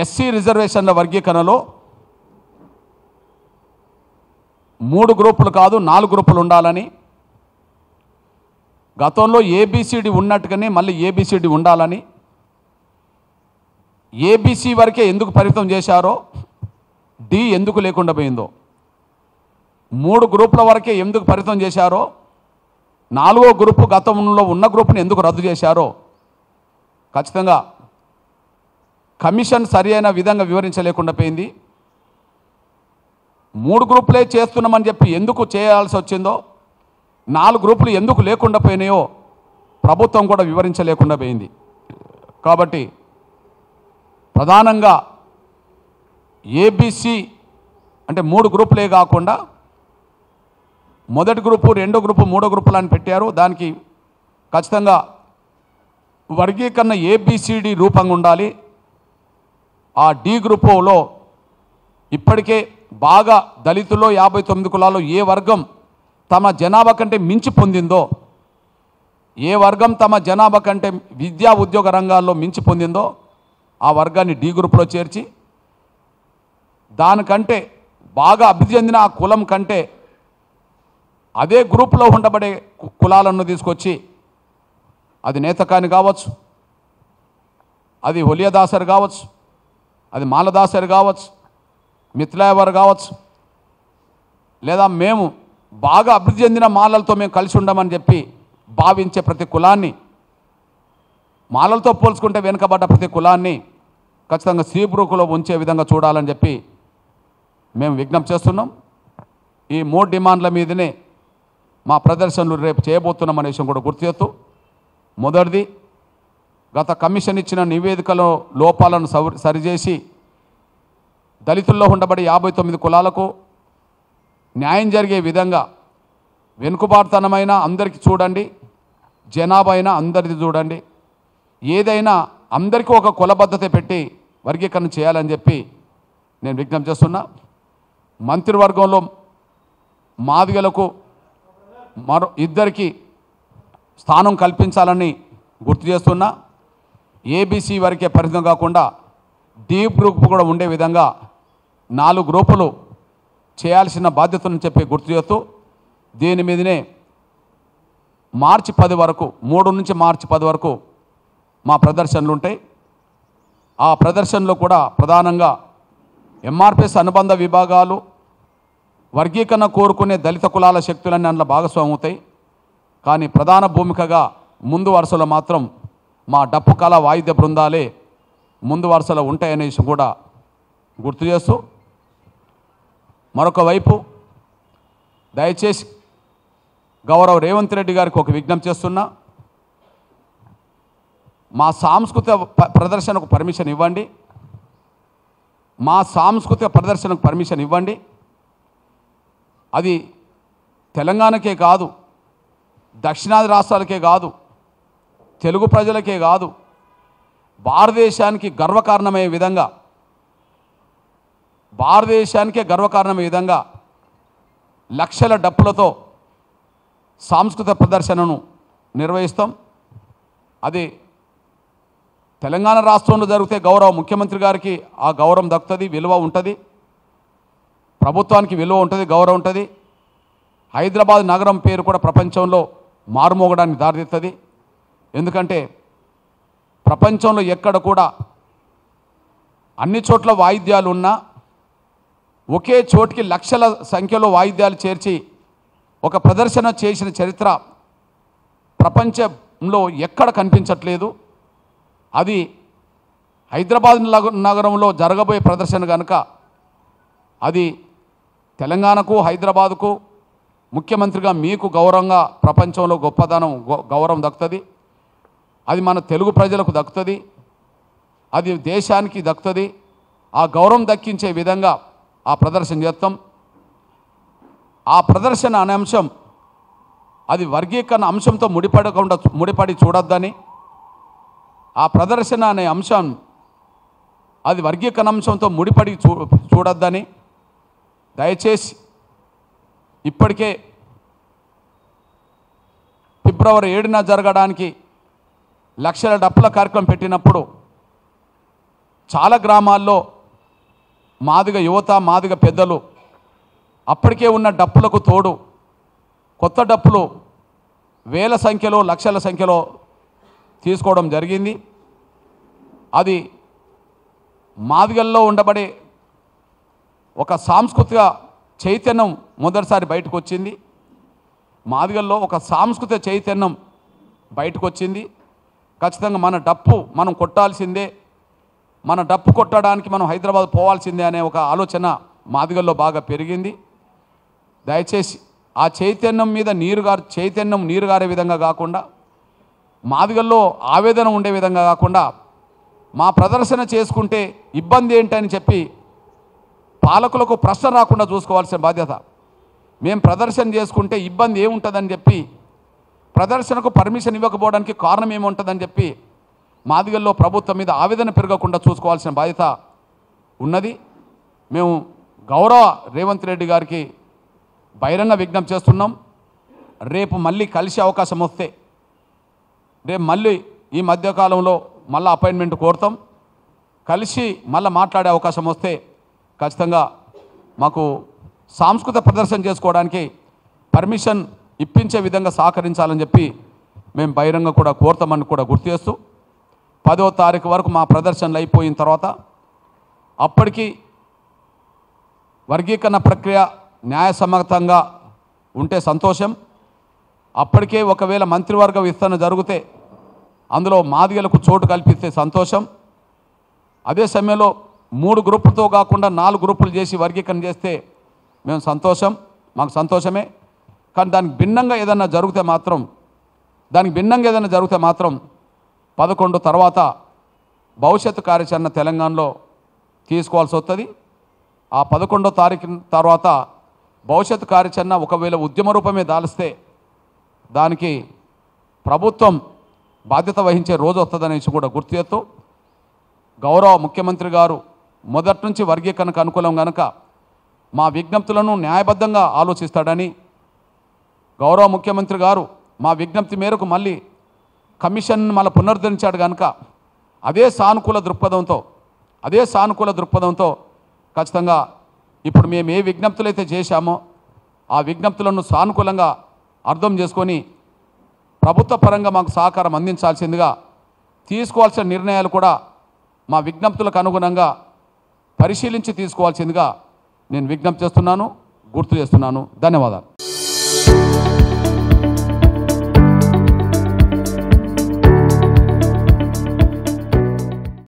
SC రిజర్వేషన్ల వర్గీకరణలో 3 గ్రూపులు కాదు 4 గ్రూపులు ఉండాలని, గతంలో ఏబిసిడి ఉన్నట్టుగానే మళ్ళీ ఏబిసిడి ఉండాలని, ఏబిసి వరకే ఎందుకు పరిమితం చేశారో, డి ఎందుకు లేకుండా పోయిందో, 3 గ్రూపుల వరకే ఎందుకు పరిమితం చేశారో, 4వ గ్రూపు గతంలో ఉన్న గ్రూపుని ఎందుకు రద్దు చేశారో ఖచ్చితంగా కమిషన్ సరి అయిన విధంగా వివరించలేకుండా పోయింది. 3 గ్రూపులే చేస్తున్నామని చెప్పి ఎందుకు చేయాల్సి వచ్చిందో, 4 గ్రూపులు ఎందుకు లేకుండా పోయినాయో ప్రభుత్వం కూడా వివరించలేకుండా పోయింది. కాబట్టి ప్రధానంగా ఏబిసి అంటే 3 గ్రూపులే కాకుండా మొదటి గ్రూపు, 2వ గ్రూపు, 3వ గ్రూపులు అని పెట్టారు. దానికి ఖచ్చితంగా వర్గీకరణ ఏబిసిడి రూపంగా ఉండాలి. ఆ డి గ్రూపులో ఇప్పటికే బాగా దళితుల్లో 59 కులాల్లో ఏ వర్గం తమ జనాభా కంటే మించి పొందిందో, ఏ వర్గం తమ జనాభా కంటే విద్యా ఉద్యోగ రంగాల్లో మించి పొందిందో ఆ వర్గాన్ని డి గ్రూపులో చేర్చి, దానికంటే బాగా అభివృద్ధి చెందిన ఆ కులం కంటే అదే గ్రూపులో ఉండబడే కులాలను తీసుకొచ్చి, అది నేతకాని కావచ్చు, అది హొలియదాసర్ కావచ్చు, అది మాలదాసర్ కావచ్చు, మిత్లాయవర్ కావచ్చు, లేదా మేము బాగా అభివృద్ధి చెందిన మాలలతో మేము కలిసి ఉండమని చెప్పి భావించే ప్రతి కులాన్ని, మాలలతో పోల్చుకుంటే వెనుకబడ్డ ప్రతి కులాన్ని ఖచ్చితంగా సి గ్రూపులో ఉంచే విధంగా చూడాలని చెప్పి మేము విజ్ఞప్తి చేస్తున్నాం. ఈ 3 డిమాండ్ల మీదనే మా ప్రదర్శనలు రేపు చేయబోతున్నాం అనే విషయం కూడా గుర్తు చేస్తూ, మొదటిది గత కమిషన్ ఇచ్చిన నివేదికలో లోపాలను సరిచేసి దళితుల్లో ఉండబడి 59 కులాలకు న్యాయం జరిగే విధంగా, వెనుకబాటుతనమైన అందరికీ చూడండి, జనాభా అయినా అందరిది చూడండి, ఏదైనా అందరికీ ఒక కులబద్ధత పెట్టి వర్గీకరణ చేయాలని చెప్పి నేను విజ్ఞప్తి చేస్తున్నా. మంత్రివర్గంలో మాదిగలకు మరో 2కి స్థానం కల్పించాలని గుర్తు చేస్తున్నా. ఏబిసి వరకే పరిమితం కాకుండా డి గ్రూప్ కూడా ఉండే విధంగా 4 గ్రూపులు చేయాల్సిన బాధ్యతలను చెప్పి గుర్తు చేస్తూ, దీని మీదనే మార్చి 10 వరకు 3 నుంచి మార్చి 10 వరకు మా ప్రదర్శనలు ఉంటాయి. ఆ ప్రదర్శనలో కూడా ప్రధానంగా ఎంఆర్పిఎస్ అనుబంధ విభాగాలు, వర్గీకరణ కోరుకునే దళిత కులాల శక్తులన్నీ అందులో భాగస్వామ్యం అవుతాయి. కానీ ప్రధాన భూమికగా ముందు వరుసలో మాత్రం మా డప్పు కళ వాయిద్య బృందాలే ముందు వరుసలో ఉంటాయనే విషయం కూడా గుర్తు చేస్తూ, మరొక వైపు దయచేసి గౌరవ రేవంత్ రెడ్డి గారికి ఒక విజ్ఞప్తి చేస్తున్నా. మా సాంస్కృతిక ప్రదర్శనకు పర్మిషన్ ఇవ్వండి, మా సాంస్కృతిక ప్రదర్శనకు పర్మిషన్ ఇవ్వండి. అది తెలంగాణకే కాదు, దక్షిణాది రాష్ట్రాలకే కాదు, తెలుగు ప్రజలకే కాదు, భారతదేశానికి గర్వకారణమయ్యే విధంగా, భారతదేశానికే గర్వకారణమయ్యే విధంగా లక్షల డప్పులతో సాంస్కృతిక ప్రదర్శనను నిర్వహిస్తాం. అది తెలంగాణ రాష్ట్రంలో జరిగితే గౌరవ ముఖ్యమంత్రి గారికి ఆ గౌరవం దక్కుతుంది, విలువ ఉంటుంది, ప్రభుత్వానికి విలువ ఉంటుంది, గౌరవం ఉంటుంది. హైదరాబాద్ నగరం పేరు కూడా ప్రపంచంలో మారుమోగడానికి దారితీస్తుంది. ఎందుకంటే ప్రపంచంలో ఎక్కడ కూడా అన్ని చోట్ల వాయిద్యాలు ఉన్నా ఒకే చోటికి లక్షల సంఖ్యలో వాయిద్యాలు చేర్చి ఒక ప్రదర్శన చేసిన చరిత్ర ప్రపంచంలో ఎక్కడ కనిపించట్లేదు. అది హైదరాబాద్ నగరంలో జరగబోయే ప్రదర్శన కనుక అది తెలంగాణకు, హైదరాబాదుకు, ముఖ్యమంత్రిగా మీకు గౌరవంగా ప్రపంచంలో గొప్పదనం గౌరవం దక్కుతుంది. అది మన తెలుగు ప్రజలకు దక్కుతుంది, అది దేశానికి దక్కుతుంది. ఆ గౌరవం దక్కించే విధంగా ఆ ప్రదర్శన చేస్తాం. ఆ ప్రదర్శన అనే అంశం అది వర్గీకరణ అంశంతో ముడిపడి చూడొద్దని, ఆ ప్రదర్శన అనే అంశం అది వర్గీకరణ అంశంతో ముడిపడి చూడొద్దని దయచేసి ఇప్పటికే ఫిబ్రవరి 7న జరగడానికి లక్షల డప్పుల కార్యక్రమం పెట్టినప్పుడు చాలా గ్రామాల్లో మాదిగ యువత మాదిగ పెద్దలు అప్పటికే ఉన్న డప్పులకు తోడు కొత్త డప్పులు వేల సంఖ్యలో లక్షల సంఖ్యలో తీసుకోవడం జరిగింది. అది మాదిగల్లో ఉండబడే ఒక సాంస్కృతిక చైతన్యం మొదటిసారి బయటకు వచ్చింది. మాదిగల్లో ఒక సాంస్కృతిక చైతన్యం బయటకు వచ్చింది. ఖచ్చితంగా మన డప్పు మనం కొట్టాల్సిందే, మన డప్పు కొట్టడానికి మనం హైదరాబాద్ పోవాల్సిందే అనే ఒక ఆలోచన మాదిగల్లో బాగా పెరిగింది. దయచేసి ఆ చైతన్యం మీద నీరు గారే విధంగా కాకుండా, మాదిగల్లో ఆవేదన ఉండే విధంగా కాకుండా, మా ప్రదర్శన చేసుకుంటే ఇబ్బంది ఏంటని చెప్పి పాలకులకు ప్రశ్న రాకుండా చూసుకోవాల్సిన బాధ్యత. మేము ప్రదర్శన చేసుకుంటే ఇబ్బంది ఏముంటుందని చెప్పి, ప్రదర్శనకు పర్మిషన్ ఇవ్వకపోవడానికి కారణం ఏముంటుందని చెప్పి మాదిగల్లో ప్రభుత్వం మీద ఆవేదన పెరగకుండా చూసుకోవాల్సిన బాధ్యత ఉన్నది. మేము గౌరవ రేవంత్ రెడ్డి గారికి బహిరంగ విజ్ఞప్తి చేస్తున్నాం. రేపు మళ్ళీ కలిసే అవకాశం వస్తే, రేపు మళ్ళీ ఈ మధ్యకాలంలో మళ్ళీ అపాయింట్మెంట్ కోరుతాం. కలిసి మళ్ళీ మాట్లాడే అవకాశం వస్తే ఖచ్చితంగా మాకు సాంస్కృతిక ప్రదర్శన చేసుకోవడానికి పర్మిషన్ ఇప్పించే విధంగా సహకరించాలని చెప్పి మేము బహిరంగ కూడా కోరుతామని కూడా గుర్తు చేస్తూ, 10వ తారీఖు వరకు మా ప్రదర్శనలు అయిపోయిన తర్వాత అప్పటికి వర్గీకరణ ప్రక్రియ న్యాయసమ్మతంగా ఉంటే సంతోషం. అప్పటికే ఒకవేళ మంత్రివర్గ విస్తరణ జరిగితే అందులో మాదిగలకు చోటు కల్పిస్తే సంతోషం. అదే సమయంలో 3 గ్రూపులతో కాకుండా 4 గ్రూపులు చేసి వర్గీకరణ చేస్తే మేము సంతోషం, మాకు సంతోషమే. కానీ దానికి భిన్నంగా ఏదైనా జరిగితే మాత్రం 11 తర్వాత భవిష్యత్తు కార్యాచరణ తెలంగాణలో తీసుకోవాల్సి వస్తుంది. ఆ 11వ తారీఖు తర్వాత భవిష్యత్తు కార్యాచరణ ఒకవేళ ఉద్యమ రూపమే దాలిస్తే దానికి ప్రభుత్వం బాధ్యత వహించే రోజు వస్తుందనేసి కూడా గుర్తు చేస్తూ, గౌరవ ముఖ్యమంత్రి గారు మొదటి నుంచి వర్గీకరణకు అనుకూలం కనుక మా విజ్ఞప్తులను న్యాయబద్ధంగా ఆలోచిస్తాడని, గౌరవ ముఖ్యమంత్రి గారు మా విజ్ఞప్తి మేరకు మళ్ళీ కమిషన్ మళ్ళీ పునరుద్ధరించాడు కనుక అదే సానుకూల దృక్పథంతో ఖచ్చితంగా ఇప్పుడు మేము ఏ విజ్ఞప్తులు అయితే చేశామో ఆ విజ్ఞప్తులను సానుకూలంగా అర్థం చేసుకొని ప్రభుత్వ పరంగా మాకు సహకారం అందించాల్సిందిగా, తీసుకోవాల్సిన నిర్ణయాలు కూడా మా విజ్ఞప్తులకు అనుగుణంగా పరిశీలించి తీసుకోవాల్సిందిగా నేను విజ్ఞప్తి చేస్తున్నాను, గుర్తు చేస్తున్నాను. ధన్యవాదాలు.